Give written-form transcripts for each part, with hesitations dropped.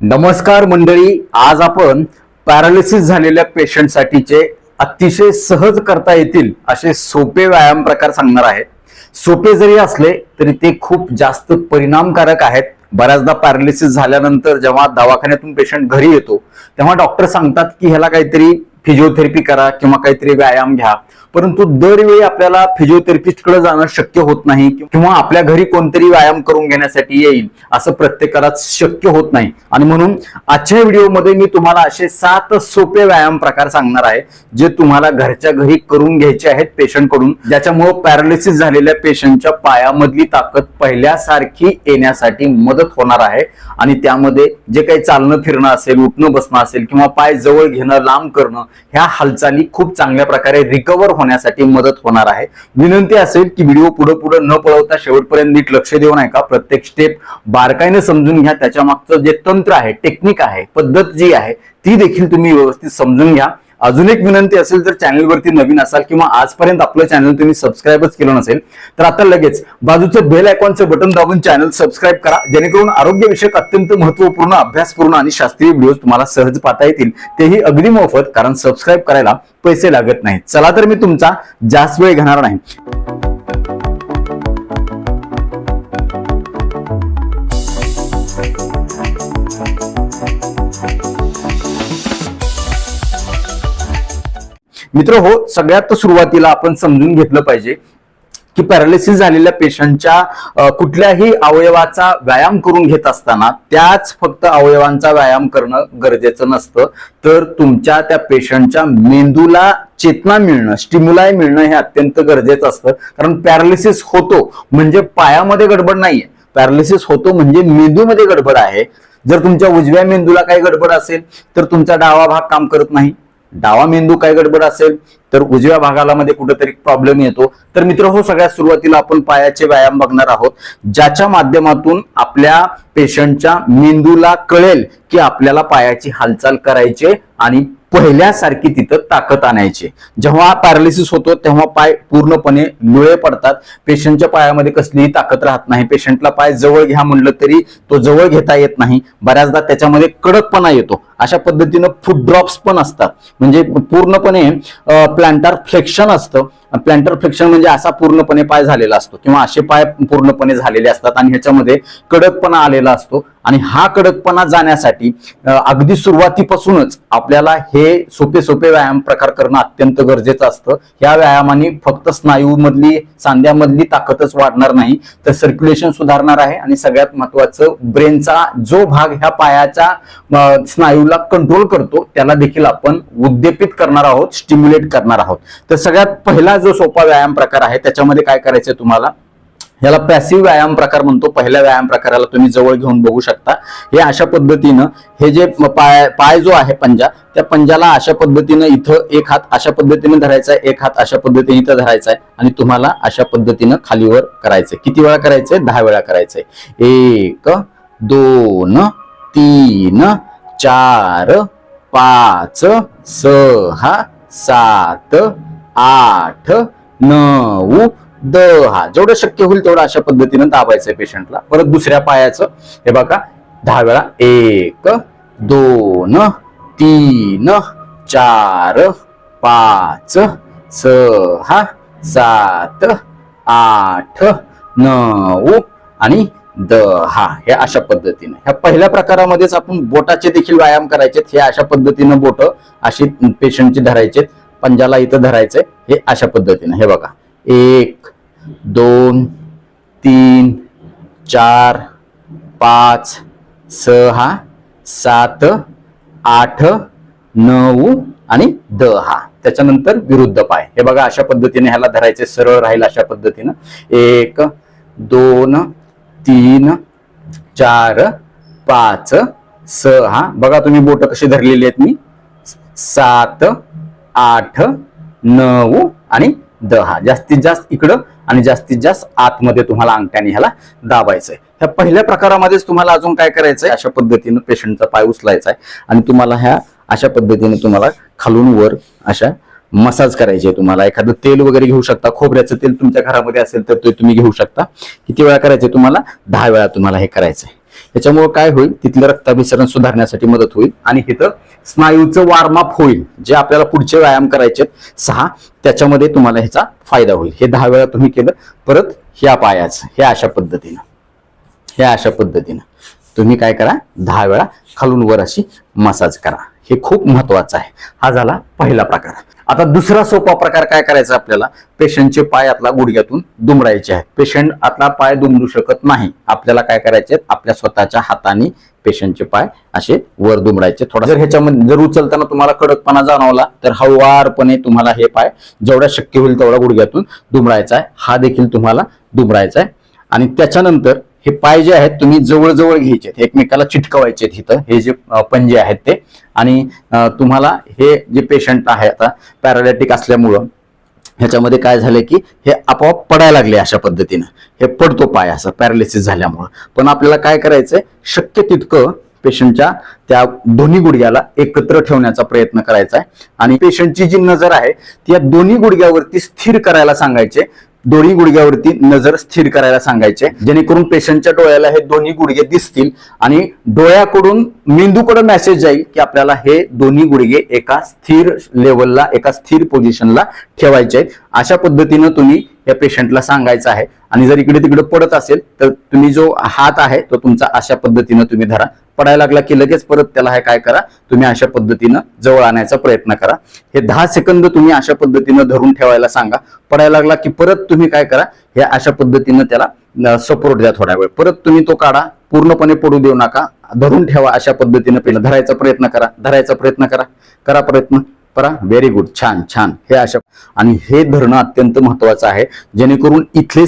नमस्कार मंडळी, आज आपण पॅरालिसिस झालेल्या पेशंटसाठीचे अतिशय सहज करता येतील असे सोपे व्यायाम प्रकार सांगणार आहे। सोपे जरी असले तरी ते खूप जास्त परिणामकारक आहेत। बऱ्याचदा पॅरालिसिस झाल्यानंतर जेव्हा दवाखान्यातून पेशंट घरी येतो तेव्हा डॉक्टर सांगतात की ह्याला काहीतरी फिजिओथेरपी करा किंवा काहीतरी व्यायाम घ्या, परंतु दरवेळी आपल्याला फिजिओथेरपिस्टकडे जाणं शक्य होत नाही किंवा आपल्या घरी कोणतरी व्यायाम करून घेण्यासाठी येईल असं प्रत्येकाला शक्य होत नाही। आणि म्हणून आजच्या व्हिडिओमध्ये मी तुम्हाला असे 7 सोपे व्यायाम प्रकार सांगणार आहे जे तुम्हाला घरच्या घरी करून घ्यायचे आहेत पेशंट कडून, ज्याच्यामुळे पॅरालिसिस झालेल्या पेशंटच्या पायामधली ताकद पहिल्यासारखी येण्यासाठी मदत होणार आहे। आणि त्यामध्ये जे काही चालणं फिरणं असेल, उठणं बसणं असेल किंवा पाय जवळ घेणं लांब करणं, ह्या हालचाली खूप चांगल्या प्रकारे रिकव्हर होण्यासाठी मदत होणार आहे। विनंती असेल की व्हिडिओ पुढे न पळवता शेवटपर्यंत नीट लक्ष देऊन ऐका, प्रत्येक स्टेप बारकाईने समजून घ्या, त्याच्या मागचं जे तंत्र आहे, टेक्निक आहे, पद्धत जी आहे ती देखील तुम्ही व्यवस्थित समजून घ्या। अजून एक विनंती असेल, जर चॅनलवरती नवीन असाल किंवा आजपर्यंत आपलं चॅनल तुम्ही सबस्क्राईबच केलं नसेल तर आता लगेच बाजूचं बेल आयकॉनचं बटन दाबून चॅनल सबस्क्राईब करा, जेणेकरून आरोग्यविषयक अत्यंत महत्त्वपूर्ण, अभ्यासपूर्ण आणि शास्त्रीय व्हिडिओज तुम्हाला सहज पाहता येतील, तेही अगदी मोफत, कारण सबस्क्राईब करायला पैसे लागत नाहीत। चला तर मी तुमचा जास्त वेळ घेणार नाही। मित्र हो, सगळ्यात सुरुवातीला आपण समजून घेतलं पाहिजे की पॅरालिसिस झालेल्या पेशंटच्या कुठल्याही अवयवाचा व्यायाम करून घेत असताना त्याच फक्त अवयवांचा व्यायाम करणं गरजेचं नसतं, तर तुमच्या त्या पेशंटच्या मेंदूला चेतना मिळणं, स्टिम्युलाय मिळणं हे अत्यंत गरजेचं असतं। कारण पॅरालिसिस होतो म्हणजे पायामध्ये गडबड नाहीये, पॅरालिसिस होतो म्हणजे मेंदूमध्ये गडबड आहे। जर तुमच्या उजव्या मेंदूला काही गडबड असेल तर तुमचा डावा भाग काम करत नाही, डावा मेंदू काय गडबड असेल तर उजव्या भागाला मध्ये कुठेतरी प्रॉब्लेम येतो। तर मित्र हो, सगळ्यात सुरुवातीला आपण पायाचे व्यायाम बघणार आहोत, ज्याच्या माध्यमातून आपल्या पेशंटच्या मेंदूला कळेल की आपल्याला पायाची हालचाल करायची आणि पहिल्यासारखी तिथं ताकद आणायची। जेव्हा पॅरालिसिस होतो तेव्हा पाय पूर्णपणे लुळे पडतात, पेशंटच्या पायामध्ये कसलीही ताकद राहत नाही, पेशंटला पाय जवळ घ्या म्हणलं तरी तो जवळ घेता येत नाही, बऱ्याचदा त्याच्यामध्ये कडकपणा येतो। अशा पद्धतीनं फूट ड्रॉप्स पण असतात, म्हणजे पूर्णपणे प्लॅंटर फ्लेक्शन असतं। प्लॅंटर फ्लेक्शन म्हणजे असा पूर्णपणे पाय झालेला असतो किंवा असे पाय पूर्णपणे झालेले असतात आणि ह्याच्यामध्ये कडकपणा आलेला असतो। आणि हा कडकपणा जाण्यासाठी अगदी सुरुवातीपासूनच आपल्याला हे सोपे व्यायाम प्रकार करणं अत्यंत गरजेचं असतं। या व्यायामाने फक्त स्नायूमधली, सांध्यामधली ताकदच वाढणार नाही तर सर्क्युलेशन सुधारणार आहे आणि सगळ्यात महत्वाचं ब्रेनचा जो भाग ह्या पायाच्या स्नायूला कंट्रोल करतो त्याला देखील आपण उद्दीपित करणार आहोत, स्टिम्युलेट करणार आहोत। तर सगळ्यात पहिला जो सोपा व्यायाम प्रकार आहे त्याच्यामध्ये काय करायचंय तुम्हाला, याला पॅसिव्ह व्यायाम प्रकार म्हणतो। पहिल्या व्यायाम प्रकाराला तुम्ही जवळ घेऊन बघू शकता। हे अशा पद्धतीनं, हे जे पाय जो आहे पंजा, त्या पंजाला अशा पद्धतीनं इथं एक हात अशा पद्धतीने धरायचा आहे, एक हात अशा पद्धतीने इथं धरायचा आहे आणि तुम्हाला अशा पद्धतीनं खालीवर करायचंय। किती वेळा करायचंय? 10 वेळा करायचंय। 1 2 3 4 5 6 7 8 9 10, जेवढं शक्य होईल तेवढं अशा पद्धतीनं दाबायचंय पेशंटला। परत दुसऱ्या पायाचं हे बघा 10 वेळा, 1 2 3 4 5 6 7 8 9 आणि 10, हे अशा पद्धतीने। ह्या पहिल्या प्रकारामध्येच आपण बोटाचे देखील व्यायाम करायचे। हे अशा पद्धतीनं बोट अशी पेशंटची धरायचे, पंजाला इथं धरायचंय, हे अशा पद्धतीने। हे बघा 1 2 3 4 5 6 7 8 9 आणि 10। त्याच्यानंतर विरुद्ध पाय, हे बघा अशा पद्धतीने ह्याला धरायचे, सरळ राहील अशा पद्धतीनं। 1 2 3 4 5 6, बघा तुम्ही बोट कशी धरलेली आहेत मी, 7 8 9 आणि 10। जास्तीत जास्त इकडं आणि जास्तीत जास्त आतमध्ये तुम्हाला अंगठ्याने ह्याला दाबायचंय। ह्या पहिल्या प्रकारामध्येच तुम्हाला अजून काय करायचंय, अशा पद्धतीनं पेशंटचा पाय उचलायचा आहे आणि तुम्हाला ह्या अशा पद्धतीने तुम्हाला खालून वर अशा मसाज करायचे। तुम्हाला एखादं तेल वगैरे घेऊ शकता, खोबऱ्याचं तेल तुमच्या घरामध्ये असेल तर ते तुम्ही घेऊ शकता। किती वेळा करायचे तुम्हाला? 10 वेळा तुम्हाला हे करायचंय। याच्यामुळे काय होईल, तिथलं रक्ताभिसरण सुधारण्यासाठी मदत होईल आणि इथं स्नायूचं वॉर्मअप होईल. जे आपल्याला पुढचे व्यायाम करायचे 6, त्याच्यामध्ये तुम्हाला ह्याचा फायदा होईल. हे 10 वेळा तुम्ही केलं. परत ह्या पायाचं हे अशा पद्धतीनं तुम्ही काय करा, 10 वेळा खालून वर अशी मसाज करा. हे खूप महत्वाचं आहे. हा झाला पहिला प्रकार. आता दुसरा सोपा प्रकार काय करायचा आपल्याला, पेशंटचे पाय आतला गुडघ्यातून दुमडायचे आहेत. पेशंट आतला पाय दुमडू शकत नाही. आपल्याला काय करायचे, आपल्या स्वतःच्या हाताने पेशंटचे पाय असे वर दुमडायचे. थोडा जर ह्याच्यामध्ये जर उचलताना तुम्हाला कडकपणा जाणवला तर हळुवारपणे तुम्हाला हे पाय जेवढा शक्य होईल तेवढा गुडघ्यातून दुमडायचा आहे. हा देखील तुम्हाला दुमडायचा आहे. आणि त्याच्यानंतर हे पाय जे आहेत तुम्ही जवळजवळ घ्यायचे, एकमेकाला चिटकवायचे इथं, हे जे पंजे आहेत ते. आणि तुम्हाला हे जे पेशंट आहे आता पॅरालिटिक असल्यामुळं ह्याच्यामध्ये काय झालंय की हे आपोआप पडायला लागले. अशा पद्धतीनं हे पडतो पाय असं पॅरालिसिस झाल्यामुळं. पण आपल्याला काय करायचंय, शक्य तितकं पेशंटच्या त्या दोन्ही गुडघ्याला एकत्र ठेवण्याचा प्रयत्न करायचा आहे. आणि पेशंटची जी नजर आहे ती या दोन्ही गुडघ्यावरती स्थिर करायला सांगायचे. दोन्ही गुडघ्यावरती नजर स्थिर करायला सांगायचे, जेणेकरून पेशंटच्या डोळ्याला हे दोन्ही गुडघे दिसतील आणि डोळ्याकडून मेंदूकडे मेसेज जाईल की आपल्याला हे दोन्ही गुडघे एका स्थिर लेवलला, एका स्थिर पोझिशनला ठेवायचे आहेत. अशा पद्धतीनं तुम्ही या पेशंटला सांगायचं आहे. आणि जर इकडे तिकडे पडत असेल तर तुम्ही जो हात आहे तो तुमचा अशा पद्धतीनं तुम्ही धरा. पडायला लागला की लगेच परत त्याला हे काय करा, तुम्ही अशा पद्धतीनं जवळ आणायचा प्रयत्न करा. हे 10 सेकंद तुम्ही अशा पद्धतीनं धरून ठेवायला सांगा. पडायला लागला की परत तुम्ही काय करा, हे अशा पद्धतीनं त्याला सपोर्ट द्या थोड्या वेळ. परत तुम्ही तो काढा, पूर्णपणे पडू देऊ नका, धरून ठेवा. अशा पद्धतीनं पहिला धरायचा प्रयत्न करा, प्रयत्न करा. व्हेरी गुड, छान. हे अशा, आणि हे धरणं अत्यंत महत्वाचं आहे, जेणेकरून इथले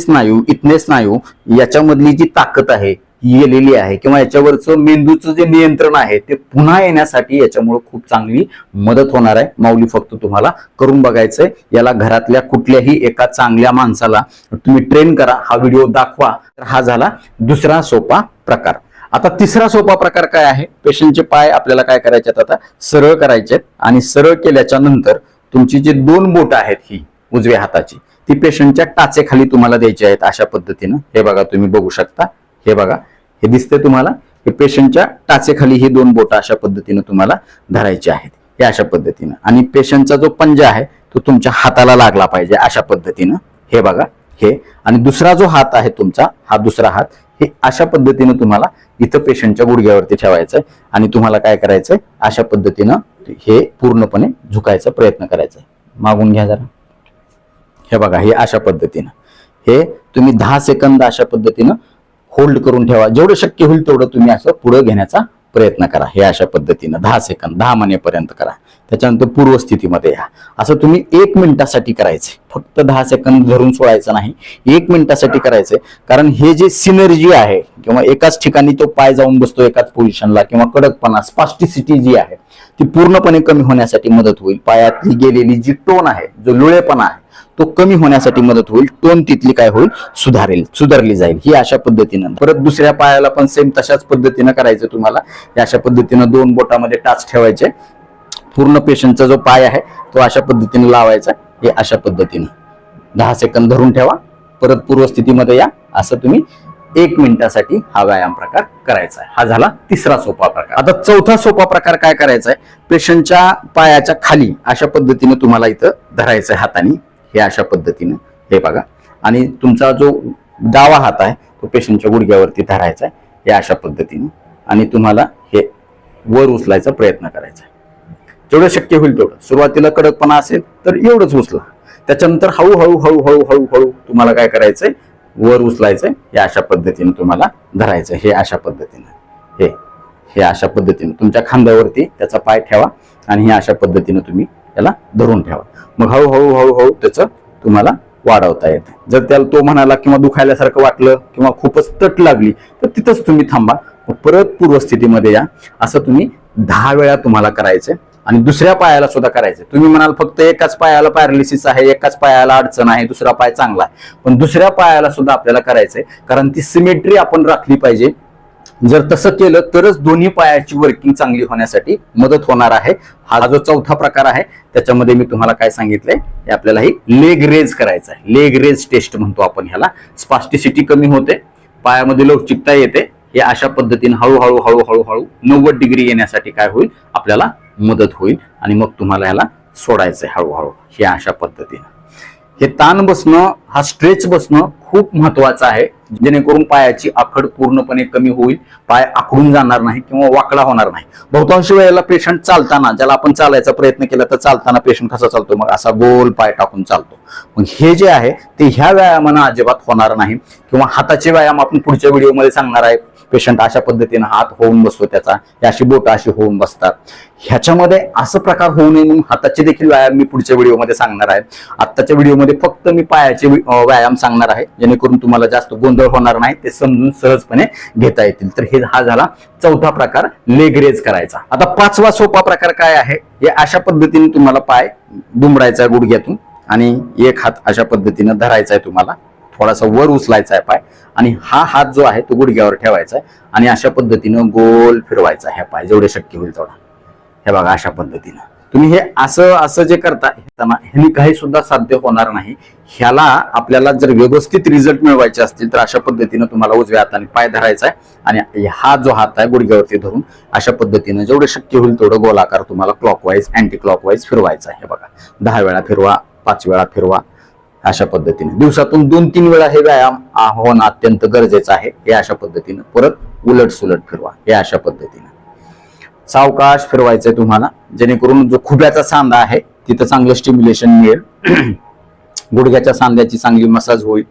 स्नायू याच्यामधली जी ताकद आहे गेलेली आहे किंवा याच्यावरचं मेंदूचं जे नियंत्रण आहे ते पुन्हा येण्यासाठी याच्यामुळे खूप चांगली मदत होणार आहे. माऊली फक्त तुम्हाला करून बघायचंय. याला घरातल्या कुठल्याही एका चांगल्या माणसाला तुम्ही ट्रेन करा, हा व्हिडिओ दाखवा. तर हा झाला दुसरा सोपा प्रकार. आता तिसरा सोपा प्रकार काय आहे, पेशंटचे पाय आपल्याला काय करायचे, आता सरळ करायचे. आणि सरळ केल्याच्या नंतर तुमची जी 2 बोट आहेत ही उजव्या हाताची, ती पेशंटच्या टाचेखाली तुम्हाला द्यायची आहेत. अशा पद्धतीनं हे बघा, तुम्ही बघू शकता. हे बघा, हे दिसते तुम्हाला, हे पेशंटच्या टाचेखाली ही 2 बोट अशा पद्धतीनं तुम्हाला धरायची आहेत. हे अशा पद्धतीनं. आणि पेशंटचा जो पंजा आहे तो तुमच्या हाताला लागला पाहिजे अशा पद्धतीनं. हे बघा हे. आणि दुसरा जो हात आहे तुमचा, हा दुसरा हात, हे अशा पद्धतीनं तुम्हाला इथं पेशंटच्या गुडघ्यावरती ठेवायचंय. आणि तुम्हाला काय करायचंय, अशा पद्धतीनं हे पूर्णपणे झुकायचा प्रयत्न करायचा. मागून घ्या जरा. हे बघा, हे अशा पद्धतीनं हे तुम्ही 10 सेकंद अशा पद्धतीनं होल्ड करून ठेवा. जेवढं शक्य होईल तेवढं तुम्ही असं पुढे घेण्याचा प्रयत्न करा. हे अशा पद्धतीनं 10 सेकंद, 10 महिन्यापर्यंत करा. त्याच्यानंतर पूर्व स्थितीमध्ये या. असं तुम्ही 1 मिनिटासाठी करायचंय. फक्त 10 सेकंद धरून सोडायचं नाही, 1 मिनिटासाठी करायचंय. कारण हे जे सिनर्जी आहे किंवा एकाच ठिकाणी तो पाय जाऊन बसतो एकाच पोझिशनला, किंवा कडकपणा, स्पास्टिसिटी जी आहे ती पूर्णपणे कमी होण्यासाठी मदत होईल. पायातली गेलेली जी टोन आहे, जो लुळेपणा आहे, तो कमी होण्यासाठी मदत होईल. टोन तिथली काय होईल, सुधारली जाईल. ही अशा पद्धतीनं. परत दुसऱ्या पायाला पण सेम तशाच पद्धतीनं करायचं तुम्हाला. अशा पद्धतीनं 2 बोटामध्ये टाच ठेवायचे. पूर्ण पेशंटचा जो पाय आहे तो अशा पद्धतीने लावायचा. हे अशा पद्धतीनं 10 सेकंद धरून ठेवा. परत पूर्वस्थितीमध्ये या. असं तुम्ही 1 मिनिटासाठी हा व्यायाम प्रकार करायचा आहे. हा झाला तिसरा सोपा प्रकार. आता चौथा सोपा प्रकार काय करायचा आहे, पेशंटच्या पायाच्या खाली अशा पद्धतीने तुम्हाला इथं धरायचं आहे हाताने. हे अशा पद्धतीने. हे बघा. आणि तुमचा जो डावा हात आहे तो पेशंटच्या गुडघ्यावरती धरायचा आहे. हे अशा पद्धतीने. आणि तुम्हाला हे वर उचलायचा प्रयत्न करायचा आहे. जेवढं शक्य होईल तेवढं. सुरुवातीला कडकपणा असेल तर एवढंच उचला. त्याच्यानंतर हळूहळू तुम्हाला काय करायचंय, वर उचलायचंय. हे अशा पद्धतीने तुम्हाला धरायचं. हे अशा पद्धतीने. हे अशा पद्धतीने तुमच्या खांद्यावरती त्याचा पाय ठेवा आणि हे अशा पद्धतीने तुम्ही त्याला धरून ठेवा. मग हळूहळू त्याचं तुम्हाला वाढवता येते. जर त्याला तो म्हणाला किंवा दुखायल्यासारखं वाटलं किंवा खूपच तट लागली तर तिथंच तुम्ही थांबा. परत पूर्वस्थितीमध्ये या. असं तुम्ही 10 वेळा तुम्हाला करायचंय. आणि दुसऱ्या पायाला सुद्धा करायचंय. तुम्ही म्हणाल फक्त एकाच पायाला पॅरालिसिस आहे, एकाच पायाला अडचण आहे, दुसरा पाय चांगला आहे, पण दुसऱ्या पायाला सुद्धा आपल्याला करायचंय. कारण ती सिमेट्री आपण राखली पाहिजे. जर तसं केलं तरच दोन्ही पायाची वर्किंग चांगली होण्यासाठी मदत होणार आहे. हा जो चौथा प्रकार आहे त्याच्यामध्ये मी तुम्हाला काय सांगितलंय, हे आपल्याला ही लेग रेज करायचा आहे. लेग रेज टेस्ट म्हणतो आपण ह्याला. स्पास्टिसिटी कमी होते, पायामध्ये लवचिकता येते. हे अशा पद्धतीने हळूहळू हळूहळू हळू 90 डिग्री येण्यासाठी काय होईल, आपल्याला मदत होईल आणि मग तुम्हाला ह्याला सोडायचंय हळूहळू. हे अशा पद्धतीने हे ताण बसणं, हा स्ट्रेच बसणं खूप महत्वाचं आहे, जेणेकरून पायाची आखड पूर्णपणे कमी होईल, पाय आखडून जाणार नाही किंवा वाकडा होणार नाही. बहुतांश वेळेला पेशंट चालताना, ज्याला आपण चालायचा प्रयत्न केला तर चालताना पेशंट कसा चालतो, मग असा गोल पाय टाकून चालतो. मग हे जे आहे ते ह्या व्यायामानं अजिबात होणार नाही. किंवा हाताचे व्यायाम आपण पुढच्या व्हिडिओमध्ये सांगणार आहे. पेशंट अशा पद्धतीने हात होऊन बसतो, त्याचा अशी बोट अशी होऊन बसतात. ह्याच्यामध्ये असं प्रकार होऊ नये म्हणून हाताचे देखील व्यायाम मी पुढच्या व्हिडिओमध्ये सांगणार आहे. आत्ताच्या व्हिडिओमध्ये फक्त मी पायाचे व्यायाम सांगणार आहे, जेणेकरून तुम्हाला जास्त गोंधळ होणार नाही, ते समजून सहजपणे घेता येतील. तर हा झाला चौथा प्रकार, लेग रेज करायचा. आता पाचवा सोपा प्रकार काय आहे, हे अशा पद्धतीने तुम्हाला पाय दुमडायचा गुडघ्यातून आणि एक हात अशा पद्धतीने धरायचा आहे, तुम्हाला थोडासा वर उचलायचा आहे पाय आणि हा हात जो आहे तो गुडघ्यावर ठेवायचा आहे आणि अशा पद्धतीनं गोल फिरवायचा आहे पाय, जेवढे शक्य होईल तेवढा. हे बघा अशा पद्धतीनं तुम्ही हे असं जे करता ह्यानी काही सुद्धा साध्य होणार नाही. ह्याला आपल्याला जर व्यवस्थित रिझल्ट मिळवायचे असतील तर अशा पद्धतीनं तुम्हाला उजव्या हाताने पाय धरायचा आहे आणि हा जो हात आहे गुडघ्यावरती धरून अशा पद्धतीनं जेवढे शक्य होईल तेवढं गोलाकार तुम्हाला क्लॉकवाईज अँटी क्लॉकवाईज फिरवायचा आहे. हे बघा 10 वेळा फिरवा, 5 वेळा फिरवा, अशा पद्धतीने दिवसातून 2-3 वेळा हे व्यायाम होणं अत्यंत गरजेचं आहे. हे अशा पद्धतीनं परत उलट सुलट फिरवा. हे अशा पद्धतीनं सावकाश फिरवायचंय तुम्हाला, जेणेकरून जो खुब्याचा सांधा आहे तिथं चांगलं स्टिम्युलेशन मिळेल, गुडघ्याच्या सांध्याची चांगली मसाज होईल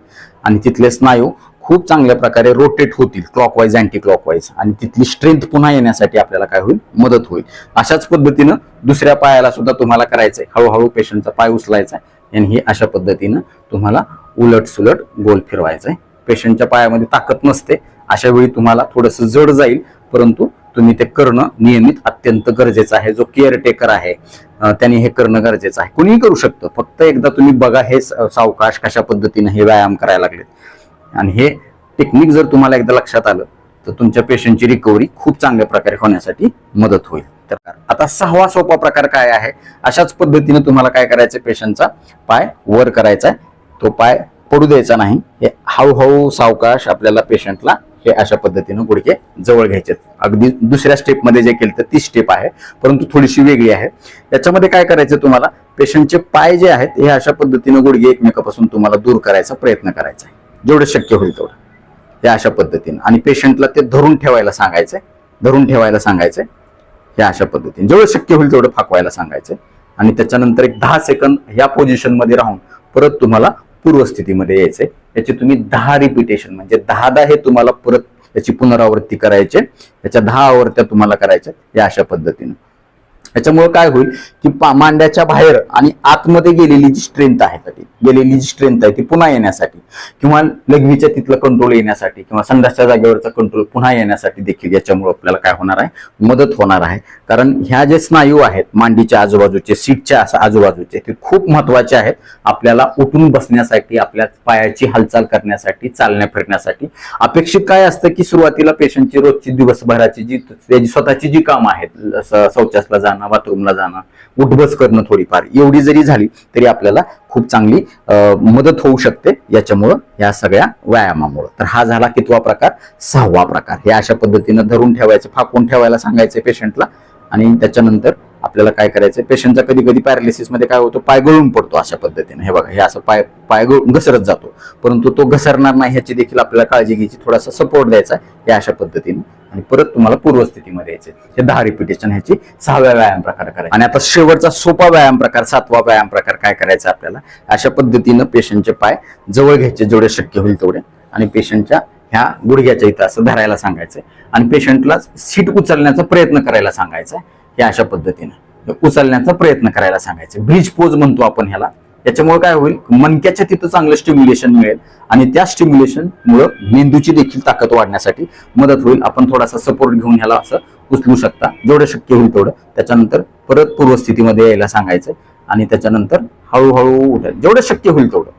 आणि तिथले स्नायू खूप चांगल्या प्रकारे रोटेट होतील क्लॉकवाईज अँटी क्लॉकवाईज आणि तिथली स्ट्रेंथ पुन्हा येण्यासाठी आपल्याला काय होईल, मदत होईल. अशाच पद्धतीनं दुसऱ्या पायाला सुद्धा तुम्हाला करायचंय. हळूहळू पेशंटचा पाय उचलायचा आणि हे अशा पद्धतीनं तुम्हाला उलट सुलट गोल फिरवायचंय. पेशंटच्या पायामध्ये ताकद नसते, अशा वेळी तुम्हाला थोडस जड जाईल, परंतु तुम्ही ते करणं नियमित अत्यंत गरजेचं आहे. जो केअरटेकर आहे त्यांनी हे करणं गरजेचं आहे. कुणीही करू शकतं, फक्त एकदा तुम्ही बघा हे सावकाश कशा पद्धतीने हे व्यायाम करायला लागलेत आणि हे टेक्निक जर तुम्हाला एकदा लक्षात आलं तर तुमच्या पेशंटची रिकव्हरी खूप चांगल्या प्रकारे होण्यासाठी मदत होईल. तर आता 6वा सोपा प्रकार काय आहे, अशाच पद्धतीने तुम्हाला काय करायचं, पेशंटचा पाय वर करायचा आहे, तो पाय पडू द्यायचा नाही. हे हळूहळू सावकाश आपल्याला पेशंटला हे अशा पद्धतीनं गुडघे जवळ घ्यायचे. अगदी दुसऱ्या स्टेपमध्ये जे केलं तर ती स्टेप आहे, परंतु थोडीशी वेगळी आहे. याच्यामध्ये काय करायचं, तुम्हाला पेशंटचे पाय जे आहेत हे अशा पद्धतीनं गुडघे एकमेकापासून तुम्हाला दूर करायचा प्रयत्न करायचा आहे, जेवढं शक्य होईल तेवढं. हे अशा पद्धतीनं आणि पेशंटला ते धरून ठेवायला सांगायचंय, धरून ठेवायला सांगायचंय. हे अशा पद्धतीने जेवढं शक्य होईल तेवढं फाकवायला सांगायचंय आणि त्याच्यानंतर एक 10 सेकंद ह्या पोझिशन मध्ये राहून परत तुम्हाला पूर्वस्थितीमध्ये यायचंय. याची तुम्ही 10 रिपिटेशन म्हणजे 10दा हे तुम्हाला परत त्याची पुनरावृत्ती करायचे. त्याच्या 10 आवृत्त्या तुम्हाला करायच्या या अशा पद्धतीने. याच्यामुळे काय होईल की मांड्याच्या बाहेर आणि आतमध्ये गेलेली जी स्ट्रेंथ आहे ती पुन्हा येण्यासाठी किंवा लघवीच्या तिथलं कंट्रोल येण्यासाठी किंवा संडासच्या जागेवरचा कंट्रोल पुन्हा येण्यासाठी देखील याच्यामुळे आपल्याला काय होणार आहे, मदत होणार आहे. कारण ह्या जे स्नायू आहेत मांडीच्या आजूबाजूचे, सीटच्या आजूबाजूचे, ते खूप महत्वाचे आहेत आपल्याला उठून बसण्यासाठी, आपल्या पायाची हालचाल करण्यासाठी, चालण्या फिरण्यासाठी. अपेक्षित काय असतं की सुरुवातीला पेशंटची रोजची दिवसभराची जी त्याची स्वतःची जी कामं आहेत, शौचासला जाणं, बाथरूमला जाणं, उठबस करणं, थोडीफार एवढी जरी झाली तरी आपल्याला खूप चांगली मदत होऊ शकते याच्यामुळं, या सगळ्या व्यायामामुळे. तर हा झाला कितवा प्रकार, 6वा प्रकार. हे अशा पद्धतीनं धरून ठेवायचं, फाकून ठेवायला सांगायचं पेशंटला आणि त्याच्यानंतर आपल्याला काय करायचं, पेशंटचा कधी कधी पॅरालिसिस मध्ये काय होतं, पाय गळून पडतो अशा पद्धतीने. हे बघा हे असं पाय घसरत जातो, परंतु तो घसरणार नाही ह्याची देखील आपल्याला काळजी घ्यायची, थोडासा सपोर्ट द्यायचा या अशा पद्धतीने आणि परत तुम्हाला पूर्वस्थितीमध्ये यायचे. हे 10 रिपिटेशन ह्याची 6व्या व्यायाम प्रकार करायचा. आणि आता शेवटचा सोपा व्यायाम प्रकार, 7वा व्यायाम प्रकार काय करायचा आपल्याला, अशा पद्धतीनं पेशंटचे पाय जवळ घ्यायचे जेवढे शक्य होईल तेवढे आणि पेशंटच्या ह्या गुडघ्याच्या इथं असं धरायला सांगायचंय आणि पेशंटला सीट उचलण्याचा प्रयत्न करायला सांगायचा. हे अशा पद्धतीने उचलण्याचा प्रयत्न करायला सांगायचे. ब्रिज पोज म्हणतो आपण ह्याला. याच्यामुळे काय होईल, मणक्याच्या तिथं चांगलं स्टिम्युलेशन मिळेल आणि त्या स्टिम्युलेशन मुळे मेंदूची देखील ताकद वाढण्यासाठी मदत होईल. आपण थोडासा सपोर्ट घेऊन ह्याला असं उचलू शकता जेवढं शक्य होईल तेवढं. त्याच्यानंतर परत पूर्वस्थितीमध्ये यायला सांगायचं आणि त्याच्यानंतर हळूहळू उठायचं जेवढं शक्य होईल तेवढं.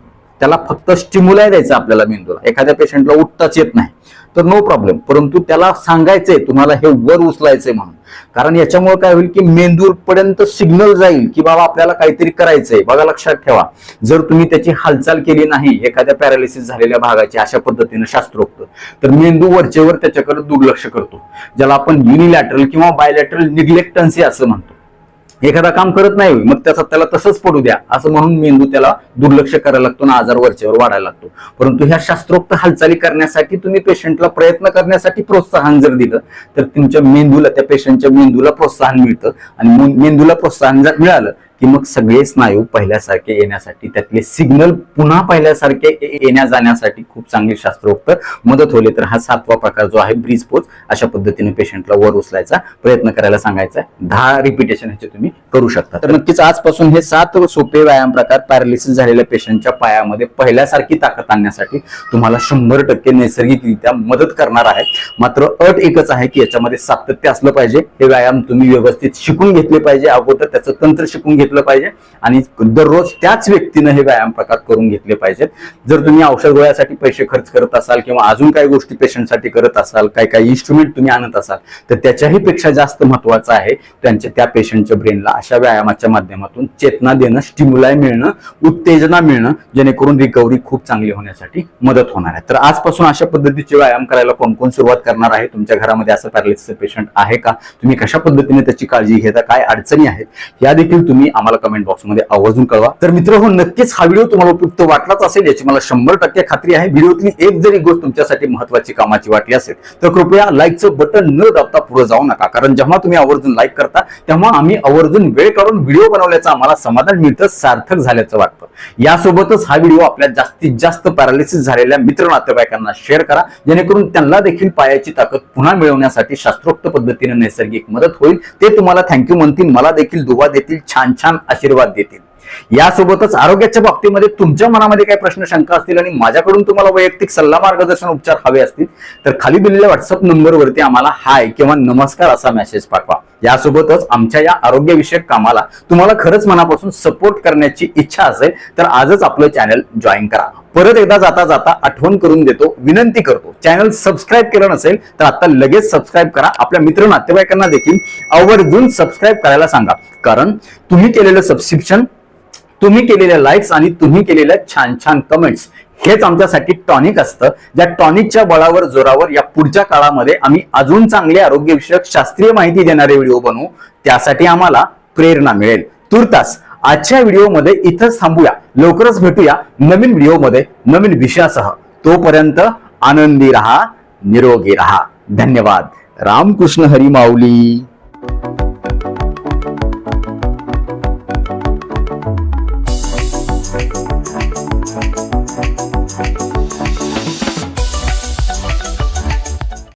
त्याला फक्त स्टिम्युलाय द्यायचं आपल्याला मेंदूला. एखाद्या पेशंटला उठताच येत नाही तर नो प्रॉब्लेम, परंतु त्याला सांगायचंय तुम्हाला हे वर उचलायचंय म्हणून. कारण याच्यामुळे काय होईल की मेंदूपर्यंत सिग्नल जाईल की बाबा आपल्याला काहीतरी करायचंय. बघा लक्षात ठेवा, जर तुम्ही त्याची हालचाल केली नाही एखाद्या पॅरालिसिस झालेल्या भागाची अशा पद्धतीने शास्त्रोक्त, तर मेंदू वरचेवर त्याच्याकडे दुर्लक्ष करतो, ज्याला आपण युनिलॅटरल किंवा बायलॅटरल निग्लेक्टन्सी असं म्हणतो. एखादा काम करत नाही मग त्याला तसंच पडू द्या असं म्हणून मेंदू त्याला दुर्लक्ष करायला लागतो ना आजार वरचेवर वाढायला लागतो. परंतु ह्या शास्त्रोक्त हालचाली करण्यासाठी तुम्ही पेशंटला प्रयत्न करण्यासाठी प्रोत्साहन जर दिलं तर तुमच्या मेंदूला, त्या पेशंटच्या मेंदूला प्रोत्साहन मिळतं. आणि मेंदूला प्रोत्साहन जर मिळालं की मग सगळे स्नायू पहिल्यासारखे येण्यासाठी, त्यातले सिग्नल पुन्हा पहिल्यासारखे येण्या जाण्यासाठी खूप चांगली शास्त्रोक्त मदत होईल. तर हा 7वा प्रकार जो आहे ब्रीज पोज, अशा पद्धतीने पेशंटला वर उचलायचा प्रयत्न करायला सांगायचा. 10 रिपिटेशन ह्याचे तुम्ही करू शकता. तर नक्कीच आजपासून हे 7 सोपे व्यायाम प्रकार पॅरालिसिस झालेल्या पेशंटच्या पायामध्ये पहिल्यासारखी ताकद आणण्यासाठी तुम्हाला 100% नैसर्गिकरित्या मदत करणार आहे. मात्र अट एकच आहे की याच्यामध्ये सातत्य असलं पाहिजे. हे व्यायाम तुम्ही व्यवस्थित शिकून घेतले पाहिजे, अगोदर त्याचं तंत्र शिकून घेतलं पाहिजे आणि दररोज त्याच व्यक्तीने हे व्यायाम प्रकार करून घेतले पाहिजेत. जर तुम्ही औषध गोळ्यासाठी पैसे खर्च करत असाल किंवा अजून काही गोष्टी पेशंटसाठी करत असाल, काही इन्स्ट्रुमेंट तुम्ही आणत असाल, तर त्याच्याही पेक्षा जास्त महत्वाचं आहे त्या पेशंटच्या ब्रेनला अशा व्यायामाच्या माध्यमातून चेतना देणं, स्टिम्युलाय मिळणं, उत्तेजना मिळणं, जेणेकरून रिकव्हरी खूप चांगली होण्यासाठी मदत होणार आहे. तर आजपासून अशा पद्धतीचे व्यायाम करायला कोण कोण सुरुवात करणार आहे? तुमच्या घरामध्ये असं पॅरालिसिस पेशंट आहे का? तुम्ही कशा पद्धतीने त्याची काळजी घेता? काय अडचणी आहेत या देखील तुम्ही आम्हाला कमेंट बॉक्समध्ये आवर्जून कळवा. तर मित्रहो, नक्कीच हा व्हिडिओ तुम्हाला उपयुक्त वाटलाच असेल याची मला 100% खात्री आहे. व्हिडिओतली एक जरी गोष्ट तुमच्यासाठी महत्वाची कामाची वाटली असेल तर कृपया लाईकचं बटन न दाबता पुढे जाऊ नका. कारण जेव्हा तुम्ही आवर्जून लाईक करता तेव्हा आम्ही आवर्जून वेळ काढून व्हिडिओ बनवल्याचं आम्हाला समाधान मिळतं, सार्थक झाल्याचं वाटतं. यासोबतच हा व्हिडिओ आपल्या जास्तीत जास्त पॅरालिसिस झालेल्या मित्र नातेवाईकांना शेअर करा, जेणेकरून त्यांना देखील पायाची ताकद पुन्हा मिळवण्यासाठी शास्त्रोक्त पद्धतीने नैसर्गिक मदत होईल. ते तुम्हाला थँक्यू म्हणतील, मला देखील दुवा देतील, छान छान आशीर्वाद देतील. यासोबतच आरोग्याच्या बाबतीमध्ये तुमच्या मनामध्ये काही प्रश्न शंका असतील आणि माझ्याकडून तुम्हाला वैयक्तिक सल्ला, मार्गदर्शन, उपचार हवे असतील तर खाली दिलेल्या व्हॉट्सअप नंबरवरती आम्हाला हाय किंवा नमस्कार असा मेसेज पाठवा. यासोबतच आमच्या या आरोग्यविषयक कामाला तुम्हाला खरंच मनापासून सपोर्ट करण्याची इच्छा असेल तर आजच आपलं चॅनल जॉईन करा. परत एकदा जाता जाता आठवण करून देतो, विनंती करतो, चॅनल सबस्क्राईब केलं नसेल तर आता लगेच सबस्क्राईब करा. आपल्या मित्र नातेवाईकांना देखील आवर्जून सबस्क्राईब करायला सांगा. कारण तुम्ही केलेलं सबस्क्रिप्शन, तुम्ही केलेल्या लाईक्स आणि तुम्ही केलेल्या छान छान कमेंट्स हेच आमच्यासाठी टॉनिक असतं. ज्या टॉनिकच्या बळावर, जोरावर या पुढच्या काळामध्ये आम्ही अजून चांगले आरोग्यविषयक शास्त्रीय माहिती देणारे व्हिडिओ बनवू, त्यासाठी आम्हाला प्रेरणा मिळेल. तुर्तास आजच्या व्हिडिओमध्ये इथंच थांबूया. लवकरच भेटूया नवीन व्हिडिओमध्ये नवीन विषयासह. तोपर्यंत आनंदी रहा, निरोगी रहा. धन्यवाद. रामकृष्ण हरी माऊली.